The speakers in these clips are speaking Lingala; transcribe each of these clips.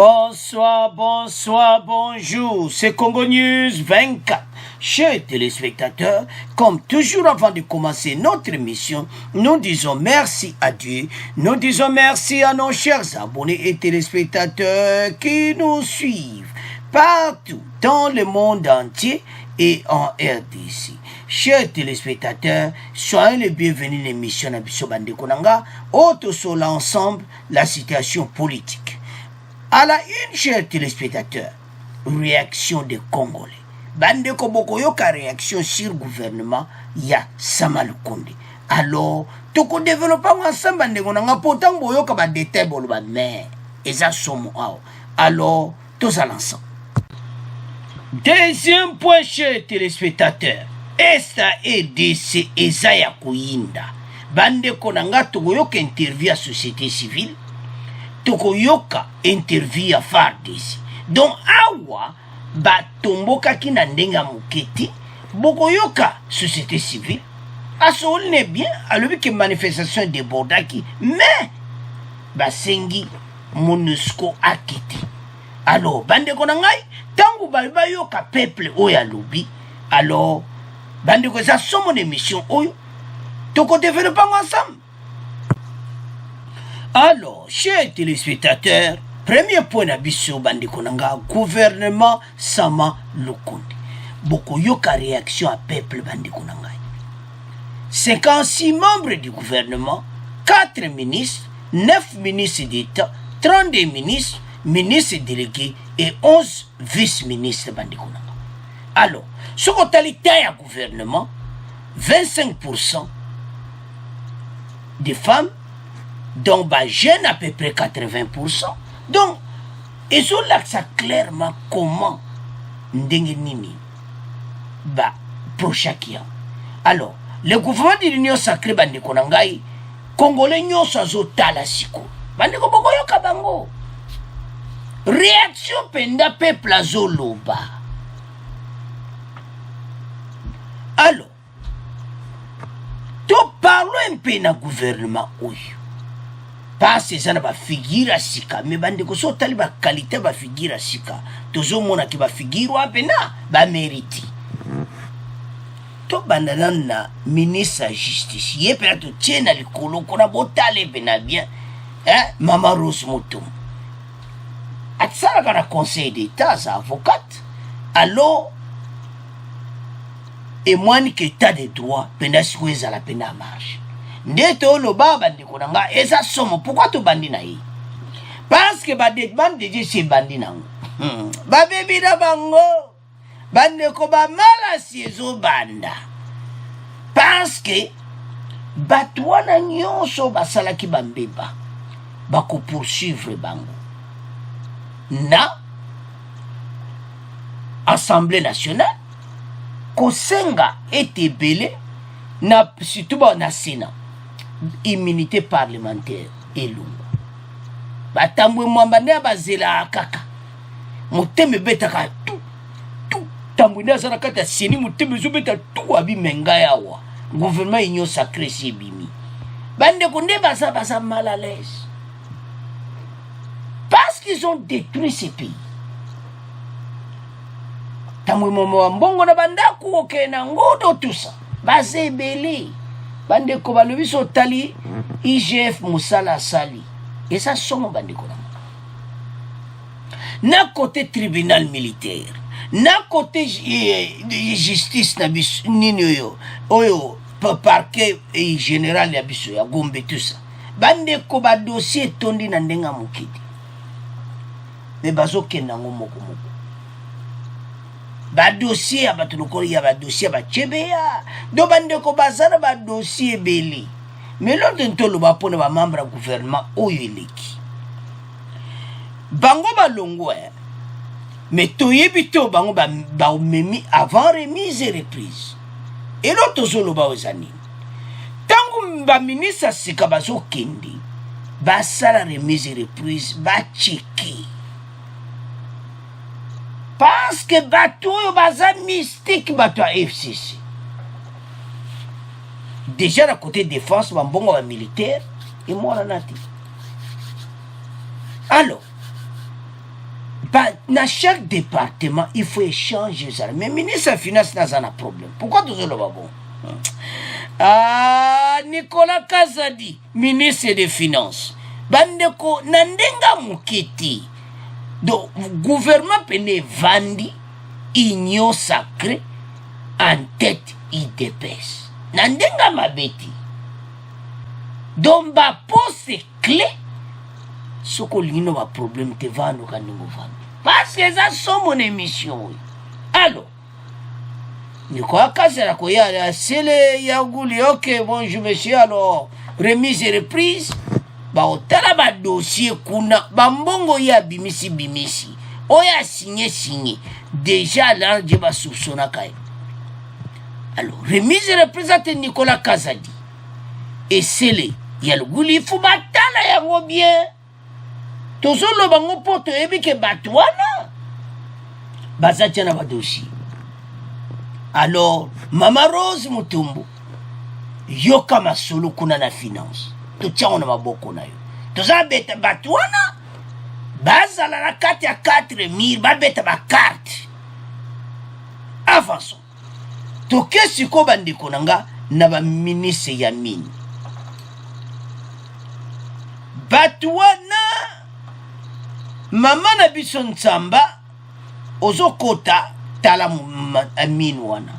Bonsoir, bonsoir, bonjour, c'est Congo News 24. Chers téléspectateurs, comme toujours avant de commencer notre émission, nous disons merci à Dieu, nous disons merci à nos chers abonnés et téléspectateurs qui nous suivent partout dans le monde entier et en RDC. Chers téléspectateurs, soyez les bienvenus à l'émission Nabiso Bande Konanga, autre sur l'ensemble, la situation politique. À la une, chers téléspectateurs, réaction des Congolais. Bande Kobokoyoka réaction sur le gouvernement, ya Sama Lukonde. Alors, toko développement ensemble, bande konanga pourtant boyoka ba détail boloba mais eza somo ao. Alors, tous à l'ensemble. Deuxième point, chers téléspectateurs, SAEDC eza ya kuyinda. Bande konanga tokoyoka interview à société civile. Tokoyoka interview à FARDC. Donc awa ba tomboka ki na ndenga muketi bokoyoka société civile asol ne bien alobi ke manifestation débordaki mais basengi MONUSCO akiti. Alors bande ko na ngai tangu ba yoka peuple oyo alobi alors bande ko sa somo de mission oyo toko développer ensemble. Alors, chers téléspectateurs, premier point d'abisso bande konanga gouvernement Sama Lukonde. Boko yoka réaction à peuple bande konanga. 56 membres du gouvernement, 4 ministres, 9 ministres d'État, 32 ministres, ministres délégués et 11 vice-ministres bande konanga. Alors, ce totalité à gouvernement, 25% des femmes, donc bah, jeunes à peu près 80%. Donc, ils ont là ça clairement comment ndenge nini bah prochakia. Alors, le gouvernement de l'Union sacrée bande konangai Congolais nyonso azotala siko. Bande ko bokoyoka bango. Réaction penda peuple azoloba. Alors, to parlons un peu na gouvernement oyo. Parce que ça n'a pas figure à sika, mais bande ko so tali ba qualité ba figure à sika. Tozo mona ki ba figure wa pena ba mérite. To bandana na ministre de justice, yé pena to tiena likolo kona botale pena bien. Mama Rose Mutum. Atsala kana conseil d'état sa avocate. Alors et moi ni que état de droit pena sikweza la pena marche. Ndeto lo baba ndikonanga eza somo pourquoi to bandi na yi parce que ba de bande de chez bandi nango ba bebi na bango bande ko ba mala siezo banda parce que batwana nyonso basala ki bambeba ba ko poursuivre bango na Assemblée nationale ko senga etebele na surtout ba na Sénat immunité parlementaire et lungu batambwe mwambane bazela kaka muteme betaka tu tambwina sana kata seni muteme zo beta tu abi menga yawa gouvernement union sacré si bimi bande konde basa mal à l'aise parce qu'ils ont détruit ces pays. Tambwe momo mbongo na bandaku okena ngodo tout ça bazebele bande ko balobi so tali IGF Moussala Sali et ça somo bande ko na côté tribunal militaire na côté justice na bis nini oyo parquet et général ya biso ya Gombe tout ça bande ko ba dossier tondi na ndenga mukiti mais bazo kenda ngomoko ba dossier ya batulukoli ya ba dossier ba chebeya do bande ko bazana ba dossier beli mais l'autre ntolo ba pone ba membre gouvernement oyo eleki bango balongo mais toyebi to bango ba memi avant remise et reprise et l'autre zolo ba ozani tangu ba ministre sika bazo kendi ba sala remise et reprise ba cheki. Parce que bateau baza mystique bateau FCC. Déjà à côté défense, bon militaire et moi la nati. Alors, Dans chaque département, il faut échanger ça. Mais le ministre des Finances n'a pas de problème. Pourquoi tout ça le va bon? Nicolas Kazadi, ministre des Finances. Bandeko, nandenga mukiti. Donc, gouvernement pene vandi, union sacrée, en tête IDPS. Nandenga mabeti. Donc, ba poste clé. Ce qu'on a un problème, te vendre quand nous vendons. Parce que ça, c'est mon émission. Alors, Nicolas Kazara, c'est le Yagouli, ok, bonjour monsieur, alors, remise et reprise. Bah, au talaba dossier, kuna, bambongo ya bimisi. Oya signé. Déjà, là, je vais soupçonner. Alors, remise et reprise à Nicolas Kazadi. Et c'est le Yagouli, il faut battre là, bien. Toujours le bango pour te aimer que batouana. Bazatiana va dossier. Alors, Mama Rose Mutumbu, yoka masolo kuna na finance. Tutia on a beaucoup na yo. Toza beta batouana. Bazala la 4 à 4 mille, ba beta ba carte. Avançons. Toke siko bandi konanga na ba ministre ya mine. Batouana. Mama na biso ntsamba ozokota tala mine wana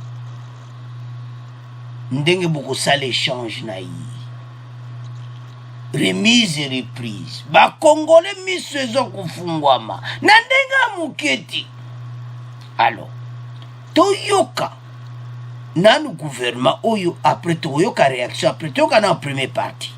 ndenge bokosala échange na ye remise et reprise bakongole miso ezokufungwama na ndenge muketi. Alors toyoka nanu gouvernement oyo après toyoka réaction après toyoka na première partie.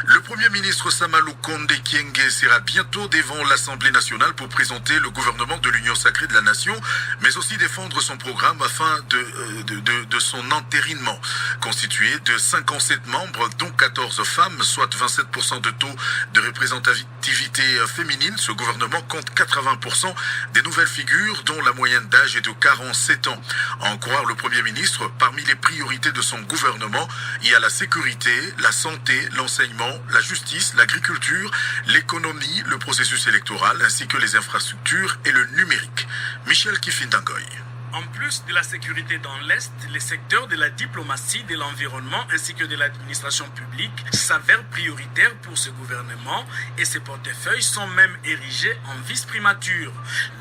Le Premier ministre Samalou Konde Kyenge sera bientôt devant l'Assemblée nationale pour présenter le gouvernement de l'Union sacrée de la nation, mais aussi défendre son programme afin de son entérinement. Constitué de 57 membres, dont 14 femmes, soit 27% de taux de représentativité féminine, ce gouvernement compte 80% des nouvelles figures dont la moyenne d'âge est de 47 ans. À en croire le Premier ministre, parmi les priorités de son gouvernement, il y a la sécurité, la santé, l'enseignement, la justice, l'agriculture, l'économie, le processus électoral, ainsi que les infrastructures et le numérique. Michel Kifindangoy. En plus de la sécurité dans l'Est, les secteurs de la diplomatie, de l'environnement ainsi que de l'administration publique s'avèrent prioritaires pour ce gouvernement et ses portefeuilles sont même érigés en vice-primature.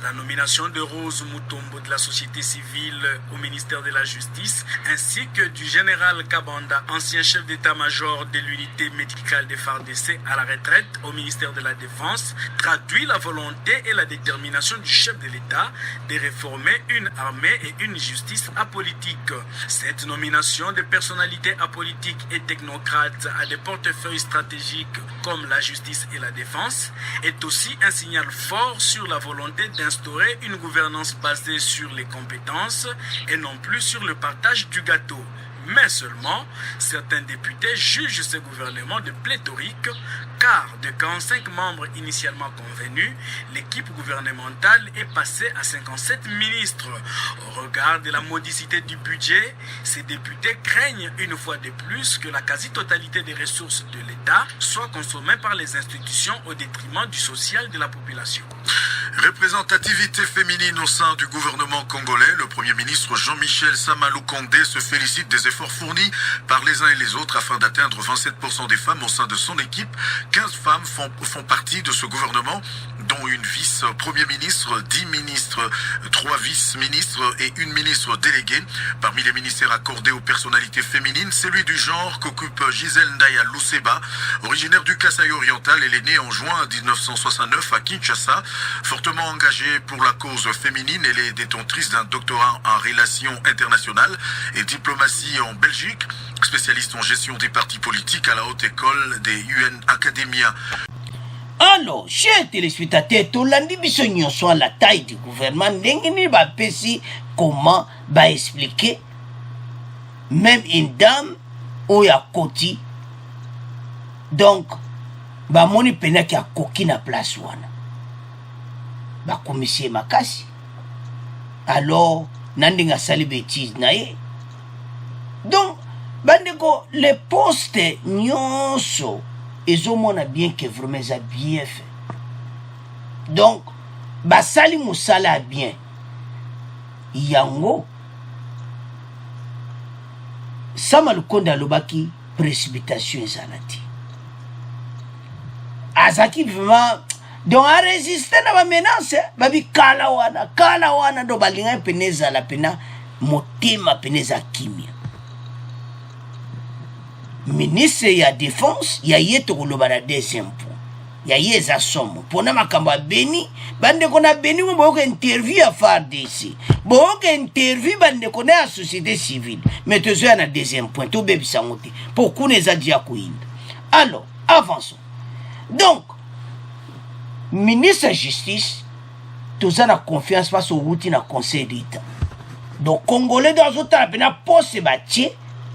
La nomination de Rose Mutombo de la société civile au ministère de la Justice ainsi que du général Kabanda, ancien chef d'état-major de l'unité médicale des FARDC à la retraite au ministère de la Défense, traduit la volonté et la détermination du chef de l'État de réformer une armée et une justice apolitique. Cette nomination de personnalités apolitiques et technocrates à des portefeuilles stratégiques comme la justice et la défense est aussi un signal fort sur la volonté d'instaurer une gouvernance basée sur les compétences et non plus sur le partage du gâteau. Mais seulement, certains députés jugent ce gouvernement de pléthorique car de 45 membres initialement convenus, l'équipe gouvernementale est passée à 57 ministres. Au regard de la modicité du budget, ces députés craignent une fois de plus que la quasi-totalité des ressources de l'État soit consommée par les institutions au détriment du social de la population. Représentativité féminine au sein du gouvernement congolais, le Premier ministre Jean-Michel Samalou Kondé se félicite des efforts fournis par les uns et les autres afin d'atteindre 27% des femmes au sein de son équipe. 15 femmes font partie de ce gouvernement, dont une vice-premier ministre, 10 ministres, 3 vice-ministres et une ministre déléguée. Parmi les ministères accordés aux personnalités féminines, celui du genre qu'occupe Gisèle Ndaya Luseba, originaire du Kasaï oriental. Elle est née en juin 1969 à Kinshasa. Fortement engagée pour la cause féminine, elle est détentrice d'un doctorat en relations internationales et diplomatie en Belgique, spécialiste en gestion des partis politiques à la haute école des UN Academia. Alors, chers téléspectateurs, tolandi biso nyonso à la taille du gouvernement, ndenge ba pesi comment ba expliquer même une dame oya koti. Donc, ba moni pena ki akoki na place wana. Ba komisie makasi. Alors, nandinga sali bêtise na ye. Donc, bandeko, les postes nyonso, ils ont bien que vraiment ça bien fait. Donc, basali musala bien yango Sama Lukonde alobaki précipitation ezalati azaki vraiment donc a résister na ba menace babi kala wana do balinga peneza la pena motema peneza kimia ministre ya défense ya yeto koloba na deuxième point ya yeza somo pona makambo ya beni bande kona beni mo boke interview ya FARDC boke interview bande kona ya société civile mais tozo na deuxième point to bebisa ngote pour kuneza dia kuinda. Alors avançons. Donc ministre de justice toza na confiance face au outil na conseil d'état. Donc congolais dans autant pena poste batie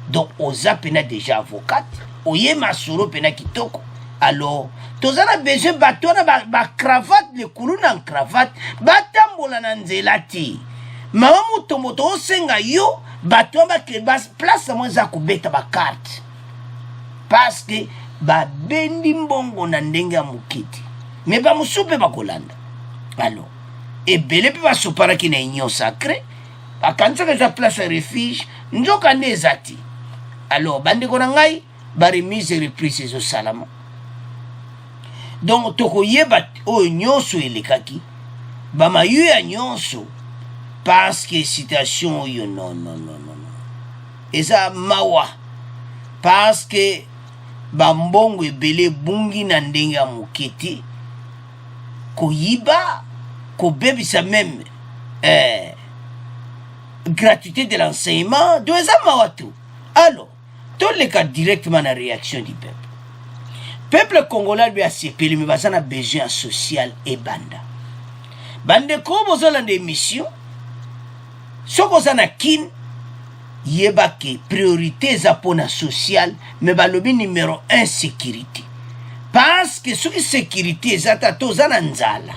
donc oza pena déjà avocate oye masuro pena kitoko. Alors toza na besoin bato na ba cravate le kulu na cravate batambola na nzela ti mama moto osenga yo bato ba place mo za kubeta ba carte parce que ba bendi mbongo na ndenge ya mukiti mais ba musupe ba kolanda. Alors et belé pe ba sopara ki na union sacré akanza ka place refuge njoka nezati. Alors bande ko na ngai ba remise reprise zo salama. Donc toko yeba o nyonso elekaki ba mayu ya nyonso parce que citation yo non eza mawa parce que ba mbongo ebele bungi na ndenge ya moketi koyiba kobebisa même gratuité de l'enseignement donc eza mawa tout. Alors tous les cas directement la réaction du peuple congolais lui a sepelé mais basana besoin social et banda bande ko bozala de mission soko sana kin yebake priorité za pona social mais balobi numéro 1 sécurité parce que ce sécurité zata tozana nzala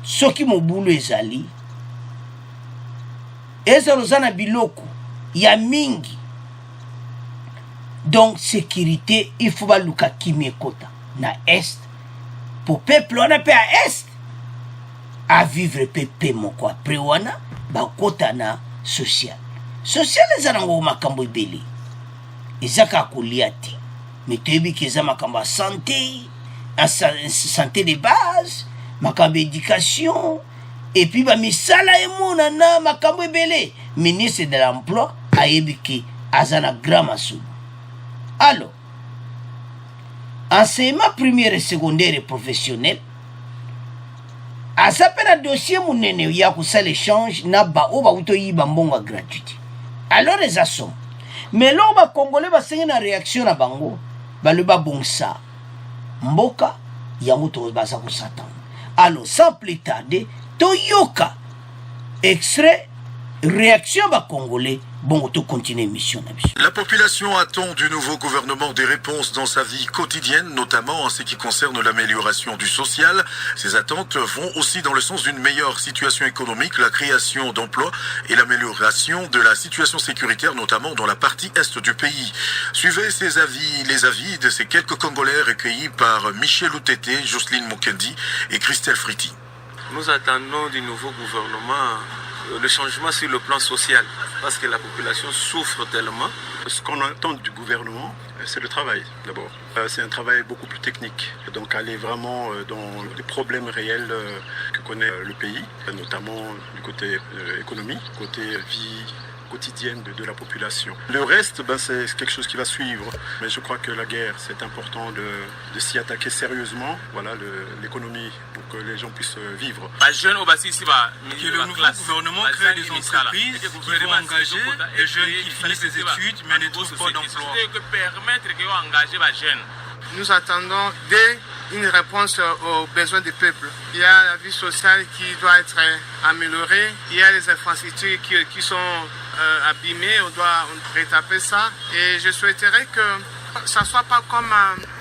soki mobulu ezali ezalozana biloko ya mingi. Donc sécurité il faut baluka kimekota na est pour peuple on a pe à est à vivre pepe moko après wana bakota na social ezango makambo ebele ezaka kuliati mais tebi keza makambo santé santé de base makambo éducation et puis ba misala emona na makambo ebele ministre de l'emploi ayebiki azana gramasu. Alors, enseignement primaire et secondaire et professionnel, à ça un dossier mounene ya kusala l'échange na ba oba utoyi bambonga gratuité. Alors les assommes. Mais là ba congolais ba senga na réaction na bango, ba le ba bonsa. Mboka ya muto ba sa kusatan. Alors sans plus tarder, toyoka extrait réaction ba congolais. Bon, tout continue mission. La population attend du nouveau gouvernement des réponses dans sa vie quotidienne, notamment en ce qui concerne l'amélioration du social. Ces attentes vont aussi dans le sens d'une meilleure situation économique, la création d'emplois et l'amélioration de la situation sécuritaire, notamment dans la partie est du pays. Suivez ces avis, les avis de ces quelques Congolais recueillis par Michel Outete, Jocelyne Mokendi et Christelle Friti. Nous attendons du nouveau gouvernement le changement sur le plan social, parce que la population souffre tellement. Ce qu'on attend du gouvernement, c'est le travail d'abord. C'est un travail beaucoup plus technique, donc aller vraiment dans les problèmes réels que connaît le pays, notamment du côté économie, côté vie quotidienne de la population. Le reste, c'est quelque chose qui va suivre, mais je crois que la guerre, c'est important de s'y attaquer sérieusement, voilà, l'économie, pour que les gens puissent vivre. Que le nouveau gouvernement crée des entreprises qui vont engager les jeunes qui finissent des études mais ne trouvent pas d'emploi. Nous attendons une réponse aux besoins du peuple. Il y a la vie sociale qui doit être améliorée, il y a les infrastructures qui sont abîmées, on doit rétaper ça. Et je souhaiterais que ça ne soit pas comme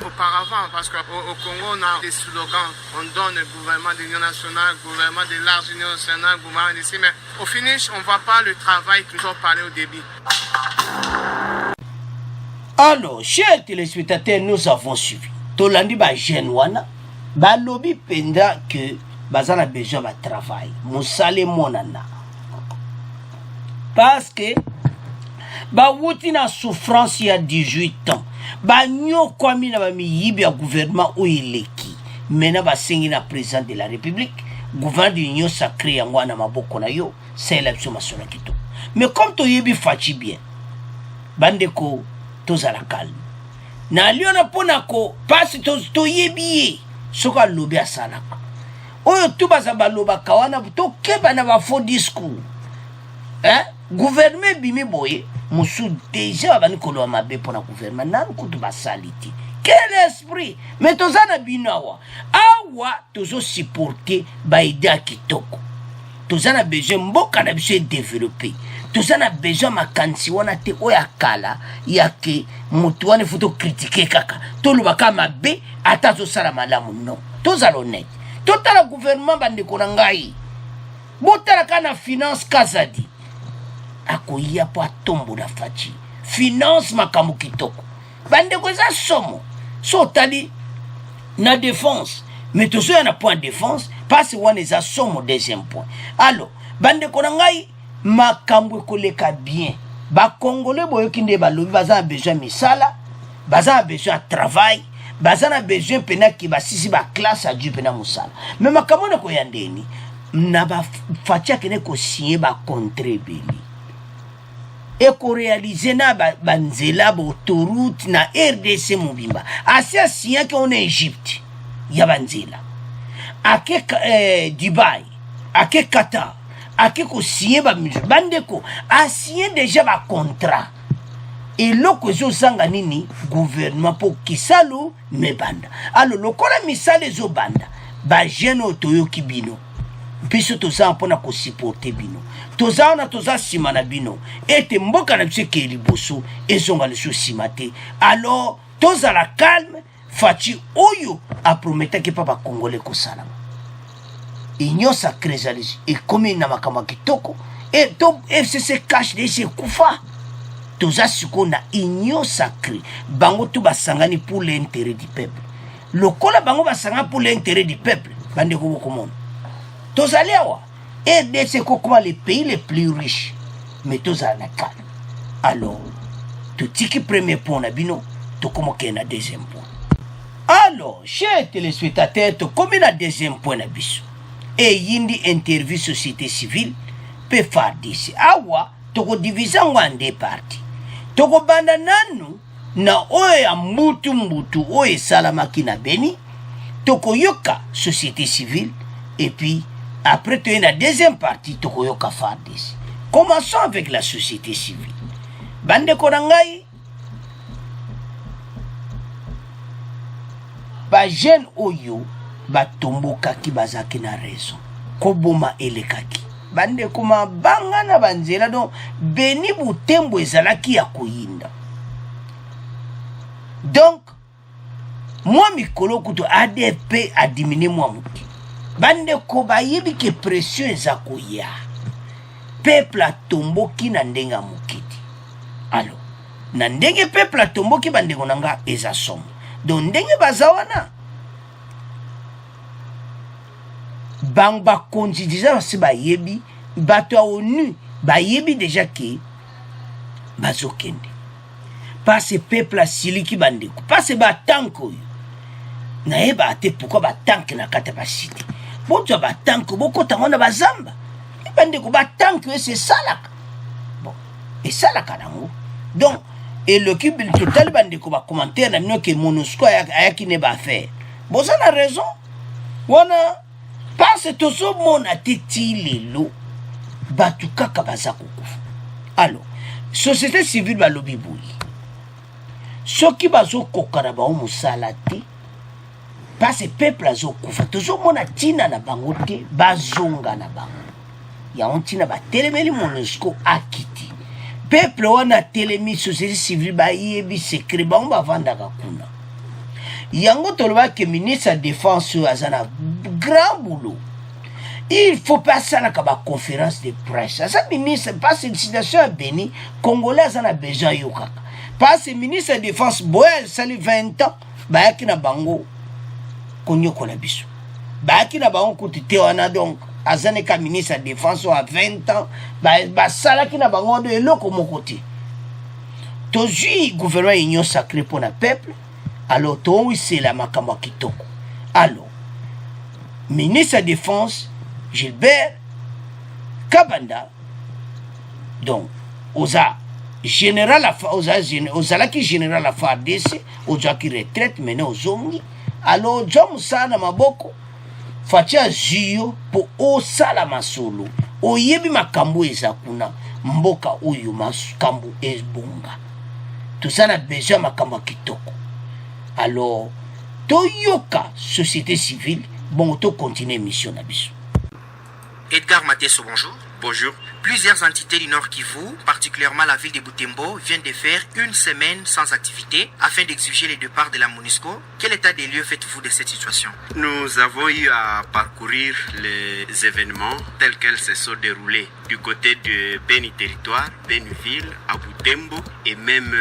auparavant, parce qu'au Congo, on a des slogans. On donne le gouvernement de l'Union nationale, le gouvernement de large Union nationale, le gouvernement d'ici, mais au finish, on ne voit pas le travail qu'ils ont parlé au début. Alors, chers téléspectateurs, nous avons suivi. Tolandi ba jeune wana balobi penda que baza na besoin ba travail musale monana parce que bawuti na souffrance ya 18 ans banyokwami na bamiyibi ya gouvernement oyo eleki mena basengi na président de la république gouvernement de l'union sacrée yango na maboko na yo sala biso masolo kitoko. Mais comme toyebi faci bien bandeko tozala calme na liona pona ko pasi toyebi ye soka alobi asalaka oyo tu baza balobaka wana tokeba na bafaux discours gouvernement bimi boye musu déjà babani koloba mabe mpona gouvernement nanu kutu basali te. Quel esprit! Mais tozana bino awa tozosupporte baide ya kitoko tozana besoin mboka na biso edéveloppe tozana besoin makanisi wana te oyo akala yake motu wana fo tokritike kaka tolobaka mabe ata azosala malamu non tozala honnête totala gouvernement bandeko na ngai botalaka na finance kazadi akoya po atombola faci finance makambo kitoko bandeko eza somo so otali na défense mais tozoya na point défense parce wana eza somo deuxième point. Alors bandeko na ngai makambo ekoleka bien bakongole boyoki nde balobi baza na besoin misala baza na besoin travail baza na besoin pena ki basisi baklasse adu pena mosala mais makambo na koya ndeni na bafaci akende kosinye bacontre ebele ekorealize na banzela bautoroute na RDC mobimba asi asinyaki ona Egypte ya banzela ake Dubai ake Qatar ake kosinye bandeko asinye déjà bacontrat eloko ezosanga nini gouvernement mpo kisalo mebanda. Alors lokola misala ezobanda bajeune oyo toyoki bino biso toza mpona kosupporte bino toza wana toza nsima na bino ete mboka na biso ekeye liboso ezonga liso nsima te. Alors tozala calme faci oyo aprometaki mpa bakongole kosalama union sacrée ezali ekomi na makambo ya kitoko FCC cash desi ekufa toza sikoyo na union sacrée bango tu basangani pour l'intérêt du peuple lokola bango basangani pour l'intérêt du peuple bandeko bokomona tozali awa RDC kokoma les pays les plus riches mais tozala na calme. Alors totiki premier point na bino tokomokee na deuxième point. Alors chers téléspectateurs tokomi na deuxième point na biso eyindi interview société civile pe FARDC awa tokodivise yango en deux parties tokobanda nanu na oyo ya mbutu oyo esalamaki na Beni tokoyoka société civile et puis après tu es la deuxième partie tokoyoka FARDC. Commençons avec la société civile. Bande korangai ba jeune oyo batombokaki bazaki na raison koboma elekaki bande koma banga na banzela donc Beni Butembo ezalaki ya koyinda. Donc moi mikolo kuto ADP a diminué moi muki bande ko bayebi ke pression eza koya peuple atomboki na ndenga mokiti. Alors na ndenge peuple atomboki bandeko nanga eza somo donc ndenge bazawana bang bakonzi déjà basi bayebi bato ya ONU bayebi déjà ke bazokende parce peuple asiliki bandeko parce batanke oyo nayeba ate pourquoi batanke na kata basite bonzo batanke bokotango na bazamba bandeko batanke oyo esalaka bon esalaka nango donc eloki total bandeko bacommentaire na bino ke MONUSCO ayaki ne baaffaire boza na raison wana parce tozomona te ti lelo bato kaka baza kokufa. Alors société civile balobi boyi soki bazokoka na bango mosala te parce peuple azokufa tozomona ntina na bango te bazonga na bango yango ntina batelemeli MONUSCO akiti peuple wana telemi société civile bayebi secret bango bavandaka kuna yango tolobaki ministre ya défense oyo aza na grand boulot. Il faut pas ça la conférence de presse. Ça ministre pas une situation à Beni congolais en a besoin yokaka. Pas ce ministre de défense boy sali 20 ans ba yakina bango konyokola biso baaki na bango kuti te wana donc aza neka ministre ya défense à 20 ans basalaki na bango wana eloko moko te tozwi gouvernement union sacré pour na peuple alors towisela makambo ya kitoko alors ministre ya défense Gilbert Kabanda donc oza général ozalaki général la FARDC ozwaki retraite mene ozongi alors ozwa mosala na maboko fatia zio mpo osala masolo oyebi makambo eza kuna mboka oyo makambo ebonga toza na besoin makambo ya kitoko alors toyoka société civile bon tocontinue mission na biso. Edgar Mateso, bonjour. Bonjour. Plusieurs entités du Nord Kivu, particulièrement la ville de Butembo, viennent de faire une semaine sans activité afin d'exiger le départ de la MONUSCO. Quel état des lieux faites-vous de cette situation? Nous avons eu à parcourir les événements tels qu'ils se sont déroulés du côté de Beni Territoire, Beniville, à Butembo et même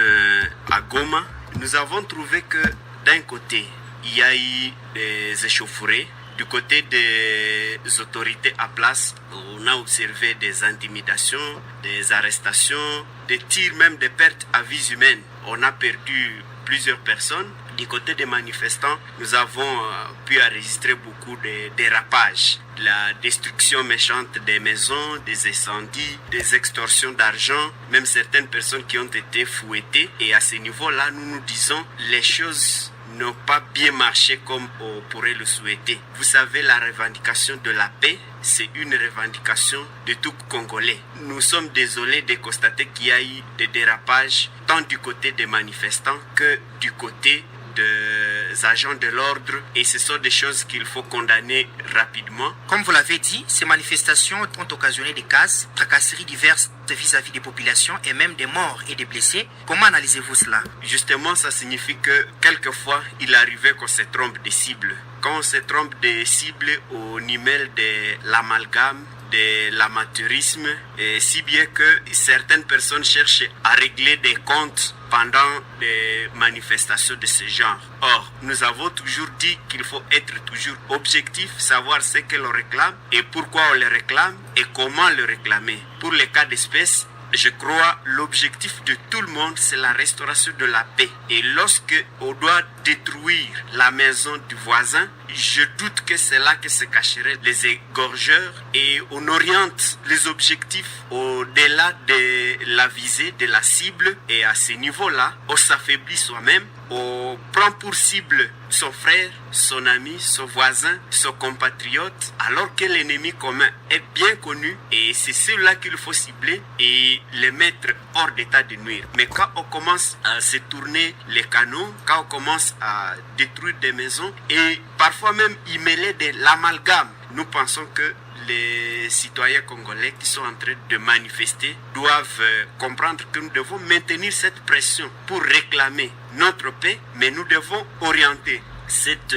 à Goma. Nous avons trouvé que d'un côté, il y a eu des échauffourées. Du côté des autorités à place, on a observé des intimidations, des arrestations, des tirs, même des pertes à vie humaine. On a perdu plusieurs personnes. Du côté des manifestants, nous avons pu enregistrer beaucoup de dérapages, la destruction méchante des maisons, des incendies, des extorsions d'argent, même certaines personnes qui ont été fouettées. Et à ce niveau-là, nous disons les choses n'ont pas bien marché comme on pourrait le souhaiter. Vous savez, la revendication de la paix, c'est une revendication de tout Congolais. Nous sommes désolés de constater qu'il y a eu des dérapages tant du côté des manifestants que du côté des agents de l'ordre, et ce sont des choses qu'il faut condamner rapidement. Comme vous l'avez dit, ces manifestations ont occasionné des casses, tracasseries diverses vis-à-vis des populations et même des morts et des blessés. Comment analysez-vous cela? Justement, ça signifie que quelquefois, il arrivait qu'on se trompe de cible. Quand on se trompe de cible au niveau de l'amalgame, de l'amateurisme, et si bien que certaines personnes cherchent à régler des comptes pendant des manifestations de ce genre. Or, nous avons toujours dit qu'il faut être toujours objectif, savoir ce que l'on réclame et pourquoi on le réclame et comment le réclamer. Pour les cas d'espèce, je crois l'objectif de tout le monde, c'est la restauration de la paix. Et lorsque on doit détruire la maison du voisin, je doute que c'est là que se cacheraient les égorgeurs, et on oriente les objectifs au-delà de la visée, de la cible, et à ce niveau-là, on s'affaiblit soi-même, on prend pour cible son frère, son ami, son voisin, son compatriote, alors que l'ennemi commun est bien connu, et c'est celui-là qu'il faut cibler et les mettre hors d'état de nuire. Mais quand on commence à se tourner les canons, quand on commence à détruire des maisons et parfois même y mêler de l'amalgame, nous pensons que les citoyens congolais qui sont en train de manifester doivent comprendre que nous devons maintenir cette pression pour réclamer notre paix, mais nous devons orienter cette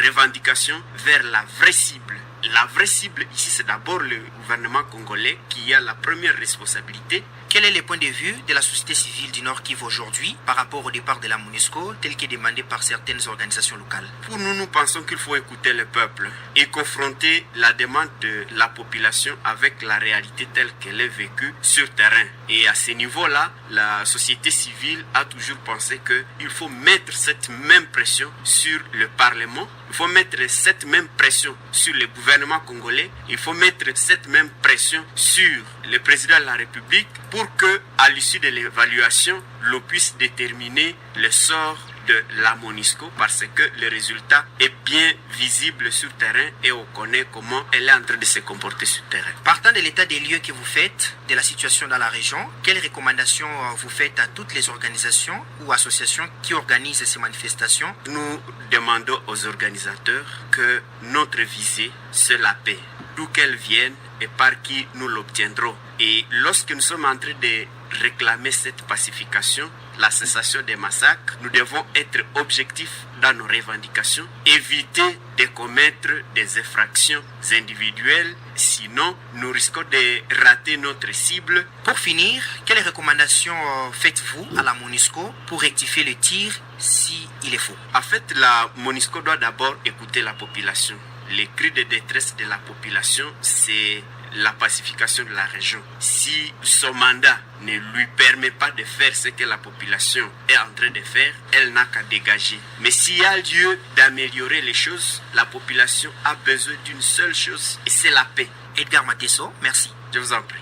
revendication vers la vraie cible. La vraie cible ici, c'est d'abord le gouvernement congolais qui a la première responsabilité. Quel est le point de vue de la société civile du Nord Kivu aujourd'hui par rapport au départ de la MONUSCO tel qu'est demandé par certaines organisations locales? Pour nous, nous pensons qu'il faut écouter le peuple et confronter la demande de la population avec la réalité telle qu'elle est vécue sur terrain. Et à ce niveau-là, la société civile a toujours pensé qu'il faut mettre cette même pression sur le Parlement, il faut mettre cette même pression sur le gouvernement congolais, il faut mettre cette même pression sur le président de la République pour que, à l'issue de l'évaluation, l'on puisse déterminer le sort de la MONUSCO, parce que le résultat est bien visible sur terrain et on connaît comment elle est en train de se comporter sur terrain. Partant de l'état des lieux que vous faites, de la situation dans la région, quelles recommandations vous faites à toutes les organisations ou associations qui organisent ces manifestations? Nous demandons aux organisateurs que notre visée, c'est la paix, d'où qu'elle vienne et par qui nous l'obtiendrons. Et lorsque nous sommes en train de réclamer cette pacification, la cessation des massacres, nous devons être objectifs dans nos revendications, éviter de commettre des infractions individuelles, sinon nous risquons de rater notre cible. Pour finir, quelles recommandations faites-vous à la MONUSCO pour rectifier le tir si il est faux? En fait, la MONUSCO doit d'abord écouter la population. Les cris de détresse de la population, c'est la pacification de la région. Si son mandat ne lui permet pas de faire ce que la population est en train de faire, elle n'a qu'à dégager. Mais s'il y a lieu d'améliorer les choses, la population a besoin d'une seule chose, et c'est la paix. Edgar Mateso, merci. Je vous en prie.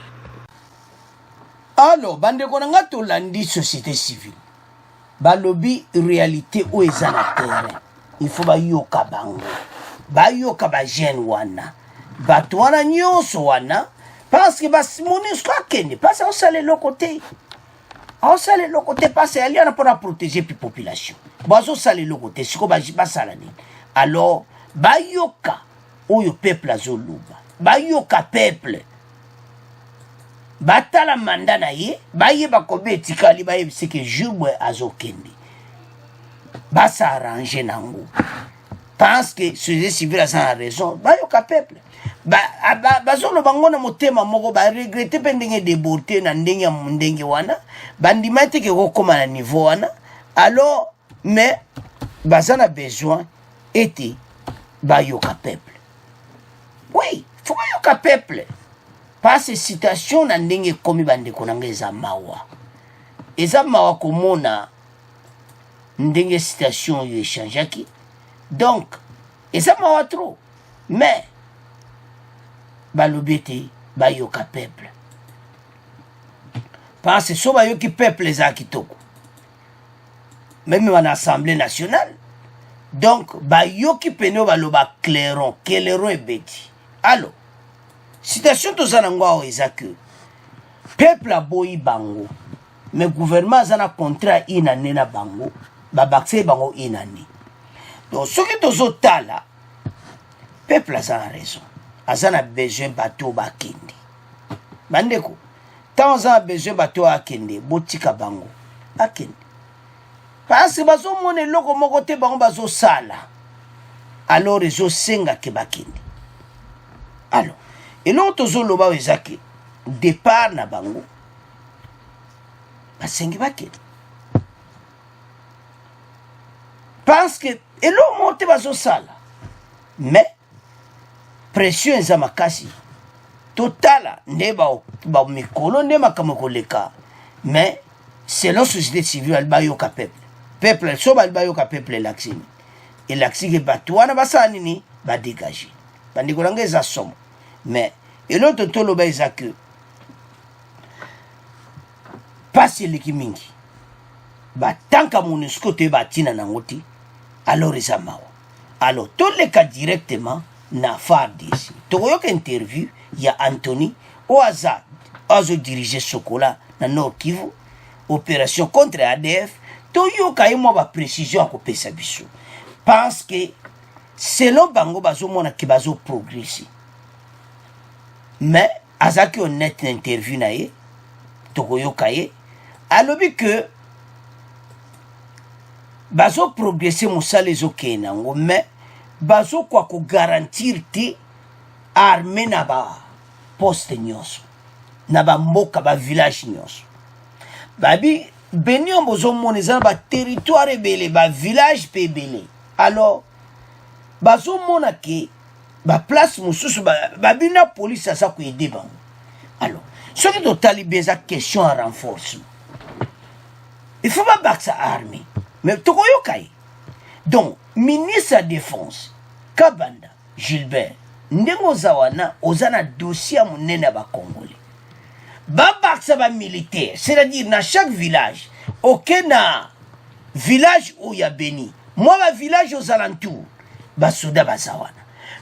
Alors, bandeko na nga tolandi société civile. Balobi réalité ou eza na terrain. Il faut bayoka bango. Bayoka ba jeune wana. Bato wana nyonso wana parce que bas MONUSCO akende parce que osale lokote. Osale lokote parce que ali ana pour protéger la population. Bazo sale lokote siko basala nini. Alors, bayoka oyo peuple azoluba. Bayoka peuple. Batala manda na ye, baye bakobe etikali baye seke jour azokende. Basa arranger nango. Parce que société civile a sans raison, bayoka peuple. Bazolo bango na motema moko ba regretter pe ndenge déborder na ndenge wana, bandima te ke kokoma na niveau wana. Alors, mais bazana besoin était bayoka peuple. Oui, faut bayoka peuple. Parce que citation na ndenge komi bandeko nanga eza mawa. Eza mawa komona ndenge citation yo échangeaki. Donc, eza mawa trop. Mais balobete bayoka peuple. Parce que so bayoki peuple eza kitoko. Même en Assemblée nationale. Donc, bayoki peno baloba clairon, clairon et beti. Alors, citation de Zanangwa est que peuple a boyi bango, mais gouvernement a un contrat inane na bango, babakse bango inane. Donc ce qui est tala, peuple a raison, a besoin bateau bakende. Bandeko, tant a besoin bateau akende, botika bango, akende. Parce que bazo mone loko moko te bango bazo sala, alors ils ont senga ke bakende. Alors, et l'autre zoloba ezaki départ na bango basengi bakende parce que et l'autre monte bazo sala mais pression eza makasi totala nde ba mikolo nde makambo koleka mais selon société civile bayoka peuple so bayoka peuple laxini et laxini bato wana basala nini ba dégager bandeko nanga eza somo. Mais, et l'autre toloba eza que passe likimingi batanka MONUSCO te batina nangoti alors eza mawa. Alors tous les cas directement na FARDC. Tokoyoka interview ya Anthony Oaza azo diriger Sokola na Nord Kivu opération contre ADF. Toyoka yemo ba précision à kopesa biso parce que selon bango bazo mona ki bazo progresser. Mais, azaki honnête interview na ye, tokoyoka ye, alobi que bazo progresser mosala ezoke nango, mais bazo kwa ko garantir te armée na ba poste nyonso, na ba mboka ba village nyonso. Babi beni ombozo mona ba territoire ebele, ba village pe ebele. Alors, bazo mona ke ba place mususu ba bina police asa ko aider bango. Alors, ce qui totali beza question à renforcement. Il faut pas battre sa armée. Mais tokoyokai. Donc, ministre de défense Kabanda Gilbert ndengo zawana ozana dossier munene ba Congolais. Ba battre ba militaire, c'est-à-dire dans chaque village, aucun village où il y a béni. Moi ba village aux alentours, ba soda ba zawana.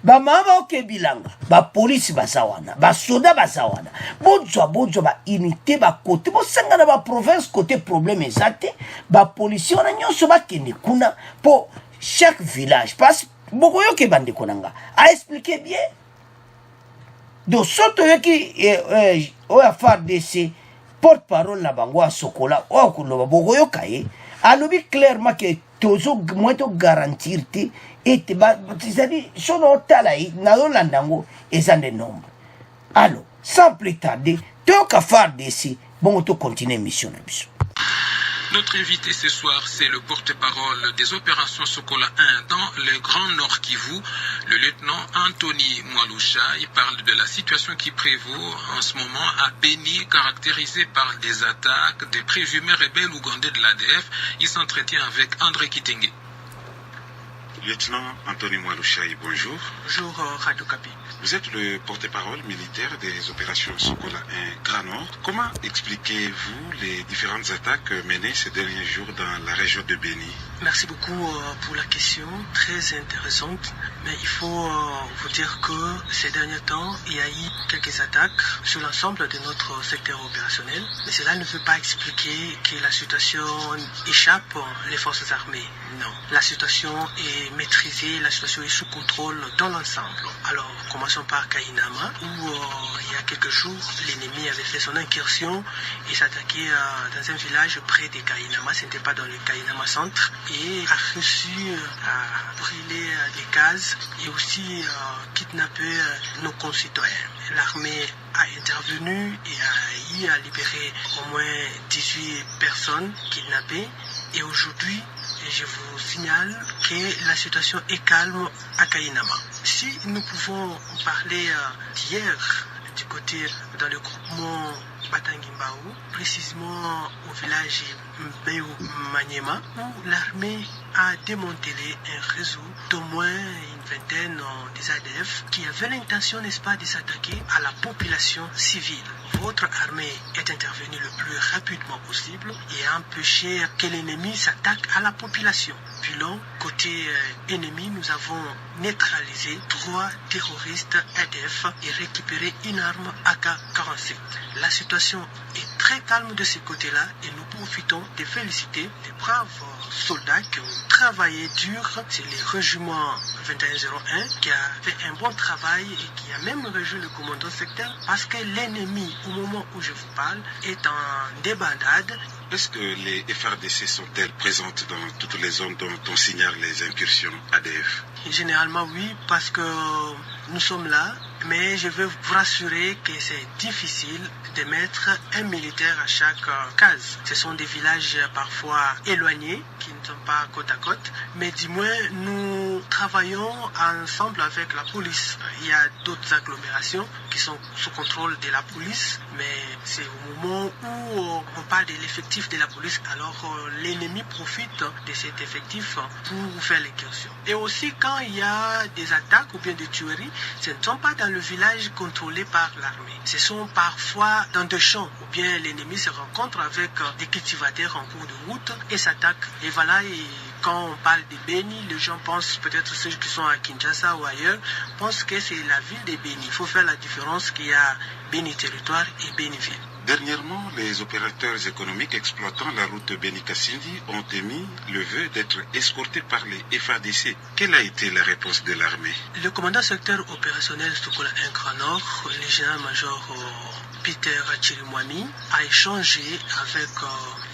Ba mama oke bilanga, ba police bazawana, ba soda bazawana. Bonzo ba unité ba côté, bo sangana ba province côté problème exact, ba policier on a nyonso ba kende kuna pour chaque village. Parce boko yoke bande konanga a expliquer bien. Donc soto yoki o FARDC porte-parole na bango à Sokola o kuloba bokoyoka ye alobi clairement que tozo moto garantir te et c'est-à-dire sono tala yi na landango ezande nombre. Alors sans plus tarder toka faire d'ici bon to continuer mission na biso. Notre invité ce soir, c'est le porte-parole des opérations Sokola 1 dans le Grand Nord Kivu, le lieutenant Anthony Mwalusha. Il parle de la situation qui prévaut en ce moment à Beni, caractérisée par des attaques des présumés rebelles ougandais de l'ADF. Il s'entretient avec André Kitenge. Lieutenant Anthony Mwalusha, bonjour. Bonjour Radio Kapi. Vous êtes le porte-parole militaire des opérations Sokola 1 Grand Nord. Comment expliquez-vous les différentes attaques menées ces derniers jours dans la région de Beni? Merci beaucoup pour la question, très intéressante. Mais il faut vous dire que ces derniers temps, il y a eu quelques attaques sur l'ensemble de notre secteur opérationnel. Mais cela ne veut pas expliquer que la situation échappe les forces armées. Non, la situation est maîtrisée, la situation est sous contrôle dans l'ensemble. Alors, commençons par Kainama, où il y a quelques jours, l'ennemi avait fait son incursion et s'attaquait dans un village près de Kainama. Ce n'était pas dans le Kainama centre. Et a réussi à brûler des cases et aussi kidnapper nos concitoyens. L'armée a intervenu et a libéré au moins 18 personnes kidnappées. Et aujourd'hui, je vous signale que la situation est calme à Kainama. Si nous pouvons parler d'hier, du côté dans le groupement Batangimbaou, précisément au village Mbeu Maniema, où l'armée a démantelé un réseau d'au moins une vingtaine des ADF qui avaient l'intention, n'est-ce pas, de s'attaquer à la population civile. Votre armée est intervenue le plus rapidement possible et a empêché que l'ennemi s'attaque à la population. Puis là, côté ennemi, nous avons neutralisé 3 terroristes ADF et récupéré une arme AK-47. La situation est très calme de ce côté-là et nous profitons de féliciter les braves soldats qui ont travaillé dur. C'est le régiment 2101 qui a fait un bon travail et qui a même rejoint le commandant secteur parce que l'ennemi, au moment où je vous parle, est en débandade. Est-ce que les FRDC sont-elles présentes dans toutes les zones dont on signale les incursions ADF? Généralement oui, parce que nous sommes là, mais je veux vous rassurer que c'est difficile de mettre un militaire à chaque case. Ce sont des villages parfois éloignés, qui ne sont pas côte à côte, mais du moins nous travaillons ensemble avec la police. Il y a d'autres agglomérations qui sont sous contrôle de la police, mais c'est au moment où on parle de l'effectif de la police, alors l'ennemi profite de cet effectif pour faire l'incursion. Et aussi quand il y a des attaques ou bien des tueries, ce ne sont pas dans le village contrôlé par l'armée. Ce sont parfois dans des champs où bien l'ennemi se rencontre avec des cultivateurs en cours de route et s'attaque. Et voilà, et quand on parle de Beni, les gens pensent, peut-être ceux qui sont à Kinshasa ou ailleurs, pensent que c'est la ville de Beni. Il faut faire la différence qu'il y a Beni territoire et Beni ville. Dernièrement, les opérateurs économiques exploitant la route Beni-Kasindi ont émis le vœu d'être escortés par les FADC. Quelle a été la réponse de l'armée? Le commandant secteur opérationnel Sokola 1 Grand Nord, le général-major Peter Chirimwami, a échangé avec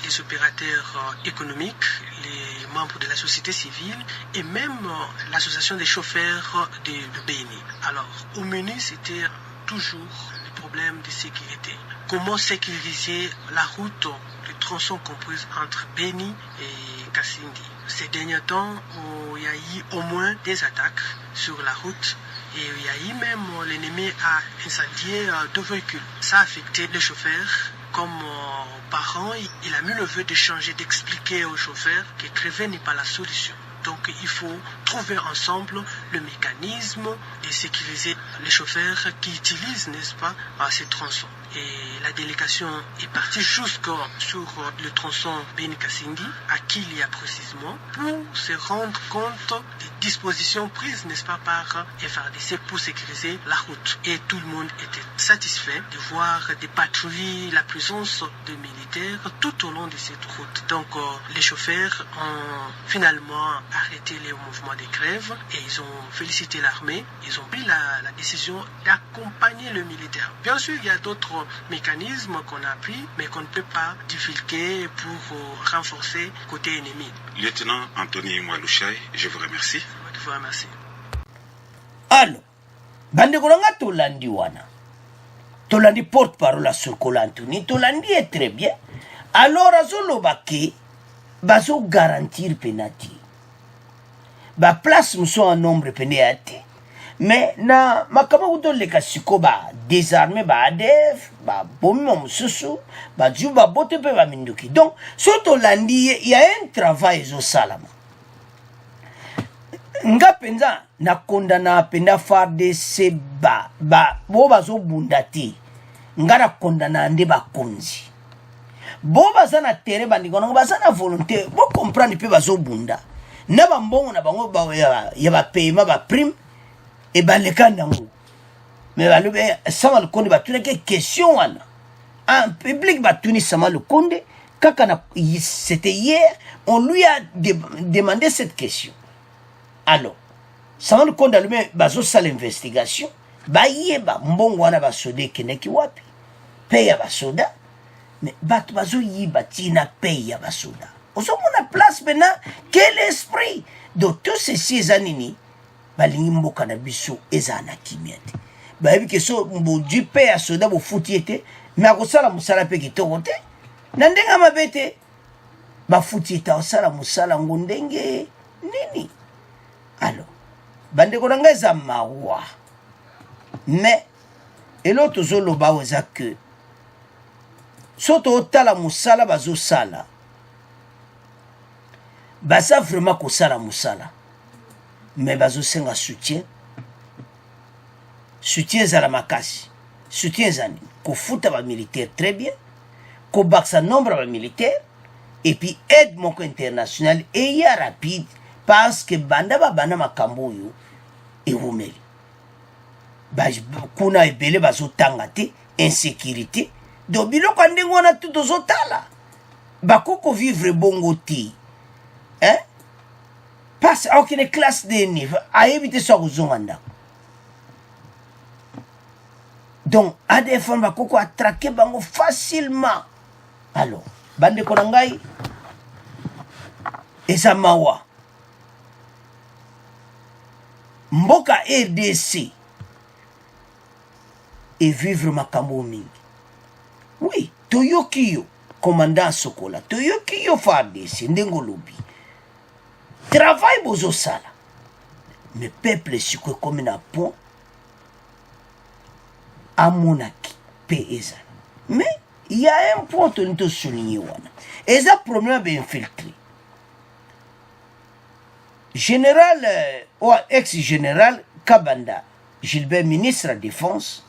les opérateurs économiques, les membres de la société civile et même l'association des chauffeurs de Beni. Alors, au menu, c'était toujours le problème de sécurité. Comment sécuriser la route, le tronçon compris entre Beni et Kasindi. Ces derniers temps, il y a eu au moins des attaques sur la route et il y a eu même l'ennemi a incendié 2 véhicules. Ça a affecté les chauffeurs. Comme parent, il a mis le vœu de changer, d'expliquer aux chauffeurs que crever n'est pas la solution. Donc il faut trouver ensemble le mécanisme de sécuriser les chauffeurs qui utilisent, n'est-ce pas, ces tronçons. Et la délégation est partie jusqu'au sur le tronçon Beni-Kasindi, à Kilia précisément, pour se rendre compte des dispositions prises, n'est-ce pas, par FRDC pour sécuriser la route. Et tout le monde était satisfait de voir des patrouilles, la présence de militaires tout au long de cette route. Donc les chauffeurs ont finalement arrêté les mouvements des grèves et ils ont félicité l'armée. Ils ont pris la décision d'accompagner le militaire. Bien sûr, il y a d'autres mécanismes qu'on a pris, mais qu'on ne peut pas divulguer pour renforcer côté ennemi. Lieutenant Anthony Mwalushai, je vous remercie. Je vous remercie. Alors, Bandekolanga Tolandi wana. Tolandi porte-parole à Sokola Anthony. Tolandi est très bien. Alors, Azolobake, bazo garantir penati. Ba place muso en nombre penati. Mais na makama udo leka siko ba désarmé ba ADF, ba bomi mususu, ba juba bote pe ba minduki. Donc, surtout Tolandi, il y a un travail zo salama. Nga penza na kondana penda FARDC ba bo bazo bundati. Nga na kondana ande ba konzi. Bo baza na tere bandikono baza na volonté bo comprendre pe bazo bunda. Na ba mbongo na bango ba ya ba paiement ba prime e ba lekanda ngo. Mais ba lube sama le konde ba tuna ke question wana. En public ba tuni sama le konde kaka na c'était hier on lui a demandé cette question. Alors, sans le compte d'allumer, bazo sa l'investigation, ba yeba mbongo wana ba soda keneki wapi, paye ba soda, mais bat bazo yiba tina paye ba soda. Oso mona place maintenant, quel esprit de tous ces anini, ba lingi mboka na biso ezana kimiate. Ba yebi ke so mbo du paye soda bo futiete, mais akosala musala pe kitoko te, nandenga mabete, ba futieta osala musala ngondenge nini. Alors, bandeko nanga eza mawa. Mais, et l'autre zolo ba weza que, soto otala musala bazo sala. Baza vraiment ko sala musala. Mais bazo senga soutien. Soutien za la makasi. Soutien za ni. Ko futa ba militaire très bien. Ko baksa nombre ba militaire. Et puis aide moko international et ya rapide. Parce que banda makambo yo e wumeli. Kuna ebele bazo tangate insécurité. Do biloko ndengo na tout zotala. Bakoko vivre bongo ti. Hein? Passe à aucune classe de niveau. A éviter ça aux zomanda. Donc, à des femmes bakoko attraquer bango facilement. Alors, bande konangai esa mawa. Mboka RDC et vivre makambo mingi. Oui, Toyokiyo, commandant Sokola, Toyokiyo FARDC, ndengolobi. Travail bozo sala. Mais peuple sikwe comme na pont amonaki pe eza. Mais il y a un point que nous souligner wana. Eza problème be infiltré. Général ou ex-général Kabanda Gilbert, ministre de la Défense,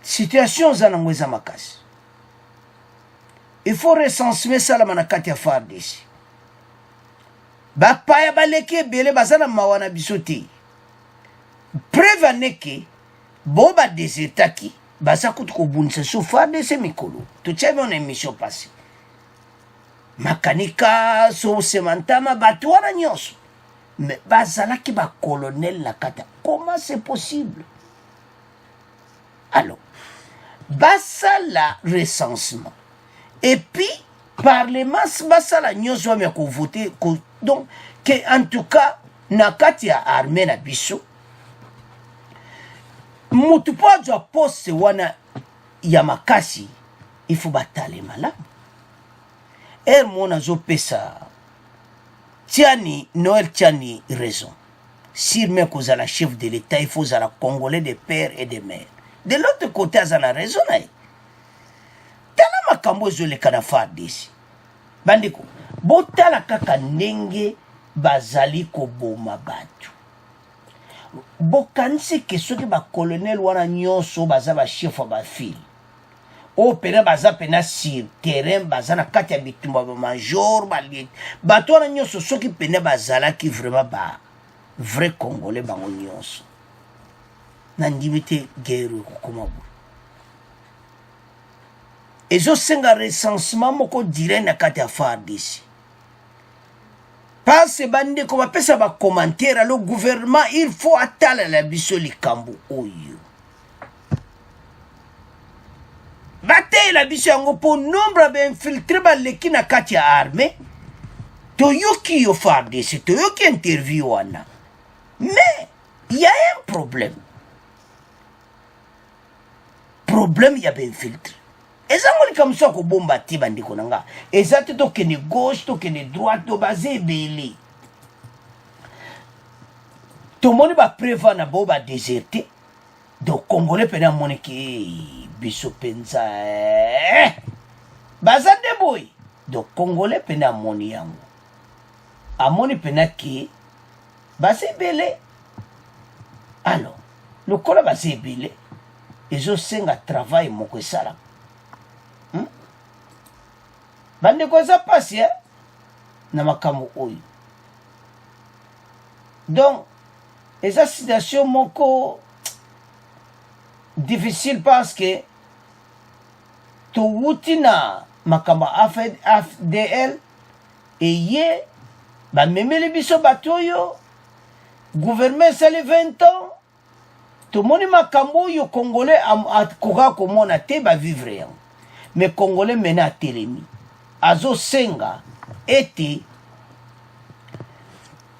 situation zanangweza makasi. Il faut recenser ça la manakati ya FARDC. Bapaya baleke bele bazana mawana bisoti. Preuve aneke boba desertaki baza kutuko bunisa so FARDC mikolo. Tuchave on émission passée. Makanika so semantama batwana nyonso. Mais bazalaki ba colonel la kata. Comment c'est possible? Alors, basala recensement. Et puis parlement basala nyonso me ko voter donc que en tout cas nakati ya armée na biso mutu po a poste wana ya makasi il faut batale malamu. Mona zo pesa Tiani Noël Tiani raison. Si me cause la chef de l'État, il faut la Congolais des pères et des mères. De l'autre côté, ça a raison. Tala makambo zo le kana FARDC. Bandiko, botala kaka ndenge bazali ko boma batu. Bokanisi ke soki ba colonel wana nyonso baza ba chef ba file. O pena baza pena sur terrain baza na kati ya bitumba ba major ba liet. Bato wana nyonso soki pena bazala ki vraiment ba vrai congolais bango nyonso. Na ndimite guerre ko komabu. Ezo senga recensement moko dire na kati ya FARDC. parce que bande ko bapesa ba commentaire le gouvernement il faut atala la biso likambo oyo bataille la biso yango pour nombre d'infiltrés baleki na kati ya armée toyoki yo FARDC toyoki interview wana mais il y a un problème il y a bien filtre ezangoli comme ça ko bomba ti bandiko nanga ezate to kene gauche to kene droite to basé belé to moni ba préva na bo ba déserté donc congolais pena moni ki biso penza bazande boy donc congolais pena moni yango amoni pena ki basé belé alors le kola basé belé ezo senga travail moko esala bande ko za pasi na makambo oyo donc eza situation moko difficile parce que to wutina makambo AFDL eye ba memeli biso batoyo gouvernement sali 20 ans to moni makambo yo congolais akoka komona te ba vivre yango mais congolais mena telemi azo senga ete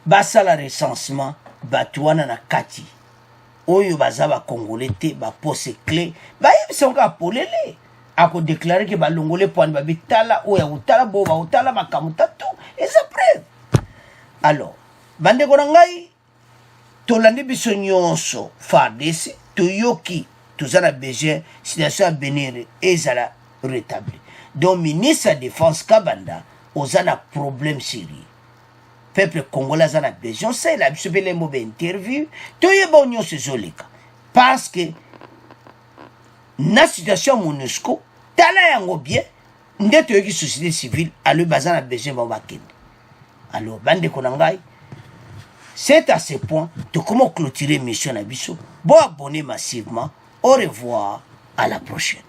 basala recensement batuana na kati oyo bazaba congolais te ba pose clé ba yebisonga polele ako déclarer que ba longolais point ba bitala oya utala bo ba utala makamuta tout et ça preuve alors bande ko ngai tolandi biso nyonso FARDC toyoki tozala besoin situation benir ezala rétabli donc ministre de défense Kabanda ozana problème sérieux peuple congolais azana besoin c'est la biso bele mo interview toyeba nyonso zoleka parce que na situation MONUSCO tala yango bien nde toyoki société civile ale bazana besoin ba bakende alors bande ko ngai c'est à ce point de comment clôturer mission à Bissau. Bon abonner massivement. Au revoir, à la prochaine.